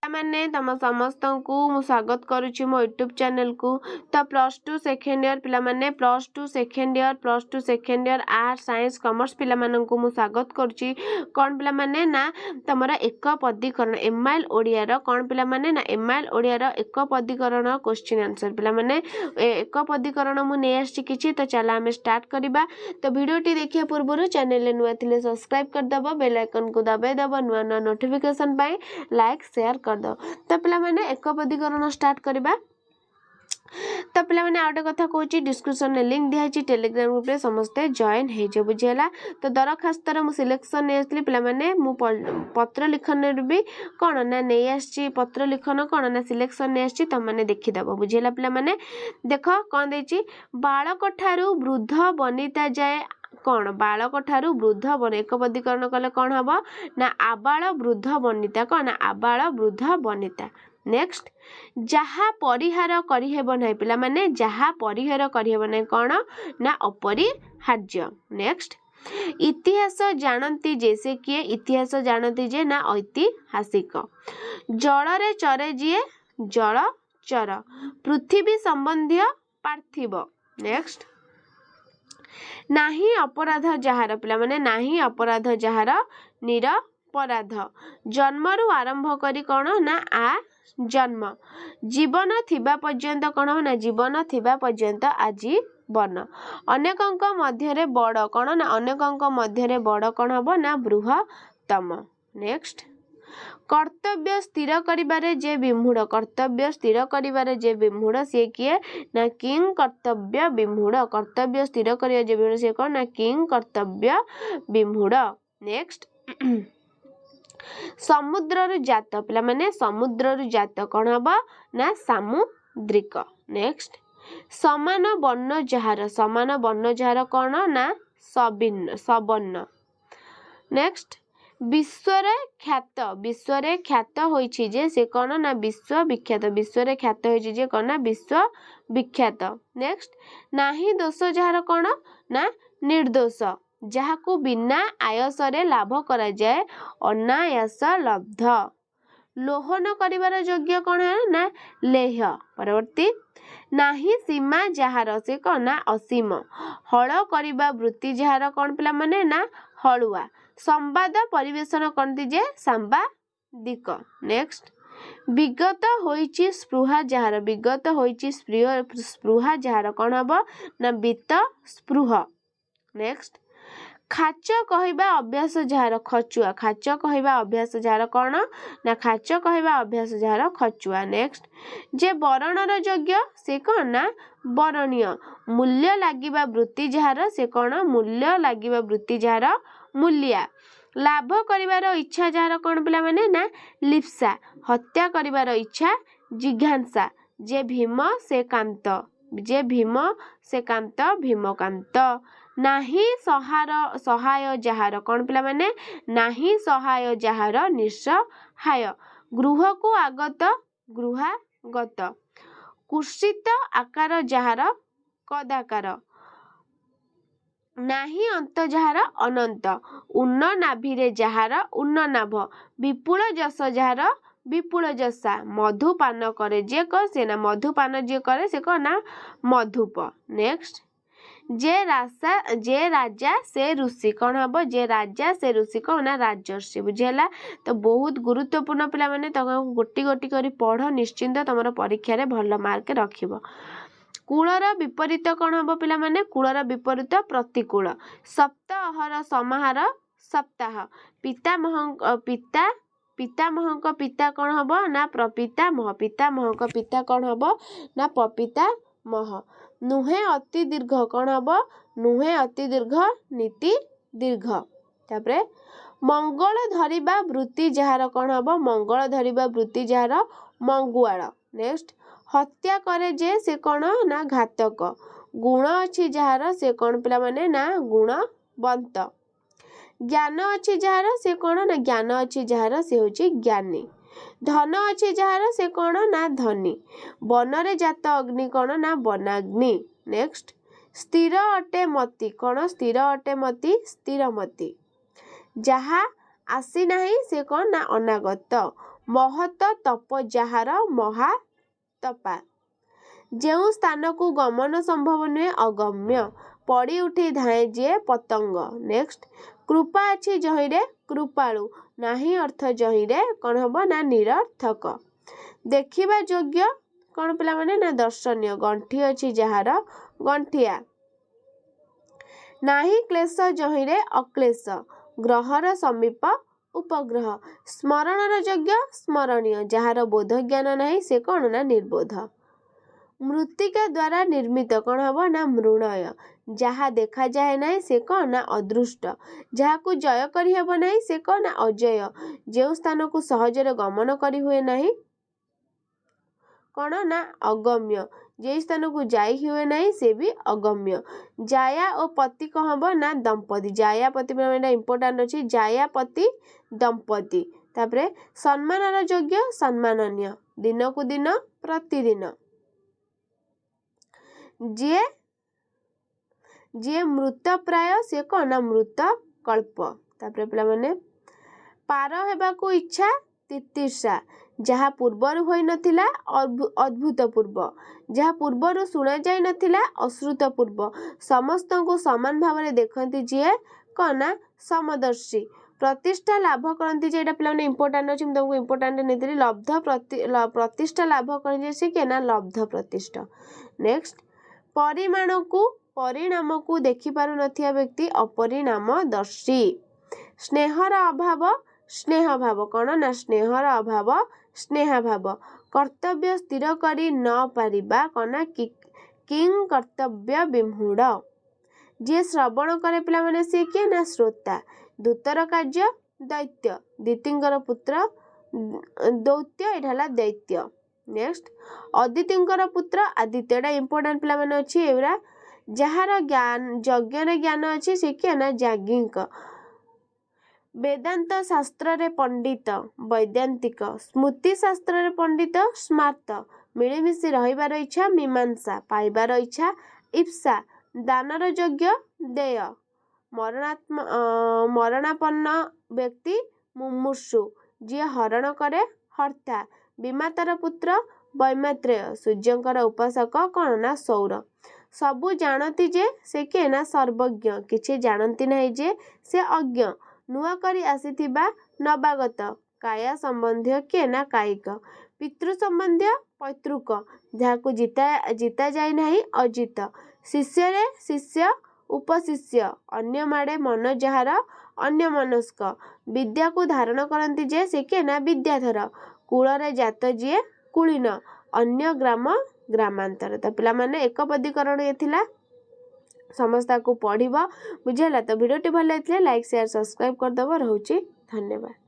मैंने तुम समस्त को मु स्वागत करुच्ची मो यूट्यूब चैनल को। तो +2 सेकेंड ईयर पिला माने +2 second year art science commerce पिला मानन को मु स्वागत करुच्ची। कौन पिला माने ना तमरा एक पदीकरण एमआईएल ओडिया रो कौन पिला माने ना एमआईएल ओडिया रो एक पदीकरण क्वेश्चन आंसर पिला माने एक पदीकरण मु नै आछि किछि। तो चला हम स्टार्ट करबा। तो वीडियोटी देखिया पूर्व चैनल नुआ थिले सब्सक्राइब कर दबो, बेल आइकन को दबाई दबो, नुआ नुआ नोटिफिकेशन पाई लाइक शेयर कर दो। तो पिला माने एक पदीकरण स्टार्ट करबा। तो पिला माने आउटे कथा कहूची डिस्क्रिप्शन में लिंक दिया टेलीग्राम ग्रुप रे समस्ते जॉइन हे जे बुझेला। तो दरखास्त मु सिलेक्शन नै आसली पिला माने मु पत्र लिखन भी कोन ना नै आछि पत्र लिखन कोन ना सिलेक्शन नै आछि त माने देखि दबो बुझेला। पिला माने देखो कोन देछि बालक ठारू वृद्ध बनिता जाए कौन बालक ठारू वृद्ध बन एक पदीकरण कले कौन हम ना आबाल वृद्ध बनिता कौन आबाल वृद्ध बनिता। नेक्स्ट जहा परिहार करिहेब नै पिला माने जहा परिहार करिहेब नै कौन ना अपरिहार्य। नेक्स्ट इतिहास जानती जे से किए इतिहास जानती जे ना ऐतिहासिक। जल रे चरे जिए जलचर पृथ्वी संबंधी पार्थिव। नेक्स्ट नाही अपराध जहार पिला माने नाही अपराध जहार निरपराध। जन्मरु आरंभ करी कौन ना आ जन्म जीवन थिबा पर्यंत कौन ना जीवन थिबा पर्यंत आजीवन। अनेकंक मध्यरे बड़ कौन ना अनेकंक मध्यरे बड़ कौन हबो ना बृहत्तम। नेक्स्ट कर्तव्य स्थिर करिबारे जे विमूढ़ कर्तव्य स्थिर करिबारे जे विमूढ़ से किए ना किंग कर्तव्य विमूढ़ कर्तव्य स्थिर करिया जे विमूढ़ से कौन ना किंग कर्तव्य विमूढ़। नेक्स्ट समुद्र जात पिला माने समुद्र जात कौन हबो ना सामुद्रिक। नेक्स्ट समान वर्ण जहार कौन ना सवर्ण। नेक्स्ट विश्व ख्यात होइछि जे से कौन ना विश्व ख्यात होइछि जे कौन ना विश्व विख्यात। नेक्स्ट नाही दोष जहार कौन ना निर्दोष जहाकू बिना आयस रे लाभ करा जाए अनायास लब्ध। लोहन करिवार योग्य कौन है ना लेह। परवर्ती नाही सीमा जहार से कौन ना असीम। हल करिबा वृत्ति जहार कौन पिला माने ना हलुआ। संवाद परिवेशन करती जे सांबादिक। नेक्स्ट विगत होइछि स्पृहा जहार विगत होइछि स्पृहा जहार कौन हबो ना वित्त स्पृह। नेक्स्ट खाच कहवा अभ्यास जहार खचुआ खाच कहवा अभ्यास जहार कौन ना खाच कहवा अभ्यास जहार खचुआ। नेक्स्ट जे बरणर योग्य से कौन ना बरणीय। मूल्य लागिबा वृत्ति जहार से कौन मूल्य लागिबा वृत्ति जहार मूल्या। लाभ करिवार इच्छा जहार कौन पिला माने ना लिप्सा। हत्या करिवार इच्छा जिघांसा। जे भीम से कांत भीमकांत। नाही सहाय जहार कौन पिला माने नाही सहाय जहार निस्सहाय। गृह को आगत गृहागत। कुर्षित आकार जहार कदाकार। नाही अंत जहार अनंत। उन्न नाभिरे जहार उन्न नाभ। विपुल जस जहार विपुल जसा। मधुपान करे जे को से ना मधुपान जे करे से को ना मधुप। नेक्स्ट जे राजा से ऋषि कौन हम जे राजा से ऋषि कौन ना राजर्षि बुझेला। तो बहुत गुरुत्वपूर्ण पिला माने गोटी गोटी करी पढ़ निश्चिंत तुम परीक्षा रे भल मार्क रखिबो। कूलर विपरीत कौन हम पिला माने कूलर विपरीत प्रतिकूल। सप्ताहर समाहार सप्ताह। पितामह पिता कौन हम ना प्रपितामह पितामह पिता कौन हम ना पपितामह। नुहे अति दीर्घ कौन हम नुहे अति दीर्घ नीति दीर्घ। तापरे मंगल धरिबा वृत्ति जहार कौन हम मंगल धरिबा वृत्ति जहार मंगुआल। नेक्स्ट हत्या करे जे से कौन ना घातक। गुण अच्छी जहार से कौन पिला माने ना गुणवंत। ज्ञान अच्छी जहार से कौन ना ज्ञान अच्छी जहार से होची ज्ञानी। धन अच्छी जहार से कौन ना धनी। बनरे जात अग्नि कौन ना वनाग्नि। नेक्स्ट स्थिर अटे मति कौन स्थिर अटे मति स्थिरमति। जहा आसी नाही से कौन ना अनागत। महत तप जाହାର महातपा। ଯେଉଁ ସ୍ଥାନକୁ ଗମନ ସମ୍ଭବ ନୁହେଁ ଅଗମ୍ୟ। ପଡ଼ି ଉଠି ଧାଏଁ ଯିଏ ପତଙ୍ଗ। ନେକ୍ସଟ କୃପା ଅଛି ଯହିଁରେ କୃପାଳୁ। ନାହିଁ ଅର୍ଥ ଯହିଁରେ କ'ଣ ହବ ନା ନିରର୍ଥକ। ଦେଖିବା ଯୋଗ୍ୟ କ'ଣ ପିଲାମାନେ ନା ଦର୍ଶନୀୟ। ଗଣ୍ଠି ଅଛି ଯାହାର ଗଣ୍ଠିଆ। ନାହିଁ କ୍ଲେଶ ଯହିଁରେ ଅକ୍ଲେଶ। ଗ୍ରହର ସମୀପ ଉପଗ୍ରହ। ସ୍ମରଣର ଯୋଗ୍ୟ ସ୍ମରଣୀୟ। ଯାହାର ବୋଧ ଜ୍ଞାନ ନାହିଁ ସେ କ'ଣ ନା ନିର୍ବୋଧ। ମୃତ୍ତିକା ଦ୍ୱାରା ନିର୍ମିତ କ'ଣ ହବ ନା ମୃଣୟ। ଯାହା ଦେଖାଯାଏ ନାହିଁ ସେ କ'ଣ ନା ଅଦୃଷ୍ଟ। ଯାହାକୁ ଜୟ କରିହେବ ନାହିଁ ସେ କ'ଣ ନା ଅଜୟ। ଯେଉଁ ସ୍ଥାନକୁ ସହଜରେ ଗମନ କରି ହୁଏ ନାହିଁ କ'ଣ ନା ଅଗମ୍ୟ। ଯେଉଁ ସ୍ଥାନକୁ ଯାଇ ହୁଏ ନାହିଁ ସେ ବି ଅଗମ୍ୟ। ଜାୟା ଓ ପତି କ'ଣ ହବ ନା ଦମ୍ପତି। ଜାୟା ପତି ଏଇଟା ଇମ୍ପୋର୍ଟାଣ୍ଟ ଅଛି। ଜାୟା ପତି ଦମ୍ପତି। ତାପରେ ସମ୍ମାନର ଯୋଗ୍ୟ ସମ୍ମାନନୀୟ। ଦିନକୁ ଦିନ ପ୍ରତିଦିନ। ଯିଏ ଯିଏ ମୃତ ପ୍ରାୟ ସେ କ'ଣ ନା ମୃତ କଳ୍ପ। ତାପରେ ପିଲାମାନେ ପାର ହେବାକୁ ଇଚ୍ଛା ତିତିର୍ଷା। ଯାହା ପୂର୍ବରୁ ହୋଇନଥିଲା ଅଦ୍ଭୁତପୂର୍ବ। ଯାହା ପୂର୍ବରୁ ଶୁଣାଯାଇ ନଥିଲା ଅଶ୍ରୁତପୂର୍ବ। ସମସ୍ତଙ୍କୁ ସମାନ ଭାବରେ ଦେଖନ୍ତି ଯିଏ କ'ଣ ନା ସମଦର୍ଶୀ। ପ୍ରତିଷ୍ଠା ଲାଭ କରନ୍ତି ଯେ ଏଇଟା ପିଲାମାନେ ଇମ୍ପୋର୍ଟାଣ୍ଟ ଅଛି। ମୁଁ ତୁମକୁ ଇମ୍ପୋର୍ଟାଣ୍ଟ ନେଇଥିଲି। ପ୍ରତିଷ୍ଠା ଲାଭ କରନ୍ତି ସେ କିଏ ନା ଲବ୍ଧ ପ୍ରତିଷ୍ଠା। ନେକ୍ସଟ ପରିଣାମକୁ ଦେଖିପାରୁନଥିବା ବ୍ୟକ୍ତି ଅପରିଣାମଦର୍ଶୀ। ସ୍ନେହର ଅଭାବ ସ୍ନେହଭାବ କ'ଣ ନା ସ୍ନେହର ଅଭାବ ସ୍ନେହାଭାବ। କର୍ତ୍ତବ୍ୟ ସ୍ଥିର କରି ନ ପାରିବା କ'ଣ ନା କିଂ କର୍ତ୍ତବ୍ୟ ବିମୂଢ଼। ଯିଏ ଶ୍ରବଣ କରେ ପିଲାମାନେ ସିଏ କିଏ ନା ଶ୍ରୋତା। ଦୂତର କାର୍ଯ୍ୟ ଦୈତ୍ୟ। ଦିତିଙ୍କର ପୁତ୍ର ଦୌତ୍ୟ ଏଇଟା ହେଲା ଦୈତ୍ୟ। ନେକ୍ସଟ ଅଦିତିଙ୍କର ପୁତ୍ର ଆଦିତ୍ୟ। ଏଇଟା ଇମ୍ପୋର୍ଟାଣ୍ଟ ପିଲାମାନେ ଅଛି ଏଗୁଡ଼ା। ଯାହାର ଯଜ୍ଞରେ ଜ୍ଞାନ ଅଛି ସେ କିଏ ନା ଯାଜ୍ଞିକ। ବେଦାନ୍ତ ଶାସ୍ତ୍ରରେ ପଣ୍ଡିତ ବୈଦାନ୍ତିକ। ସ୍ମୃତି ଶାସ୍ତ୍ରରେ ପଣ୍ଡିତ ସ୍ମାର୍ତ। ମିଳିମିଶି ରହିବାର ଇଚ୍ଛା ମୀମାଂସା। ପାଇବାର ଇଚ୍ଛା ଇପ୍ସା। ଦାନର ଯୋଗ୍ୟ ଦେୟ। ମରଣାପନ୍ନ ବ୍ୟକ୍ତି ମୁମୂର୍ଷୁ। ଯିଏ ହରଣ କରେ ହର୍ତ୍ତା। ବିମାତାର ପୁତ୍ର ବୈମାତ୍ରେୟ। ସୂର୍ଯ୍ୟଙ୍କର ଉପାସକ କ'ଣ ନା ସୌର। ସବୁ ଜାଣନ୍ତି ଯେ ସେ କିଏ ନା ସର୍ବଜ୍ଞ। କିଛି ଜାଣନ୍ତି ନାହିଁ ଯେ ସେ ଅଜ୍ଞ। ନୂଆ କରି ଆସିଥିବା ନବାଗତ। କାୟା ସମ୍ବନ୍ଧୀୟ କିଏ ନା କାୟିକ। ପିତୃ ସମ୍ବନ୍ଧୀୟ ପୈତୃକ। ଯାହାକୁ ଜିତା ଯାଇ ନାହିଁ ଅଜିତ। ଶିଷ୍ୟରେ ଶିଷ୍ୟ ଉପଶିଷ୍ୟ। ଅନ୍ୟମାଡ଼େ ମନ ଯାହାର ଅନ୍ୟମନସ୍କ। ବିଦ୍ୟାକୁ ଧାରଣ କରନ୍ତି ଯେ ସେ କିଏ ନା ବିଦ୍ୟାଧର। କୂଳରେ ଜାତ ଯିଏ କୁଳୀନ। ଅନ୍ୟ ଗ୍ରାମ ଗ୍ରାମାନ୍ତର। ତ ପିଲାମାନେ ଏକପଦୀକରଣ ଇଏ ଥିଲା। ସମସ୍ତେ ତାକୁ ପଢ଼ିବ ବୁଝିହେଲା। ତ ଭିଡ଼ିଓଟି ଭଲ ଲାଗିଥିଲେ ଲାଇକ୍ ସେୟାର ସବସ୍କ୍ରାଇବ୍ କରିଦେବ। ରହୁଛି ଧନ୍ୟବାଦ।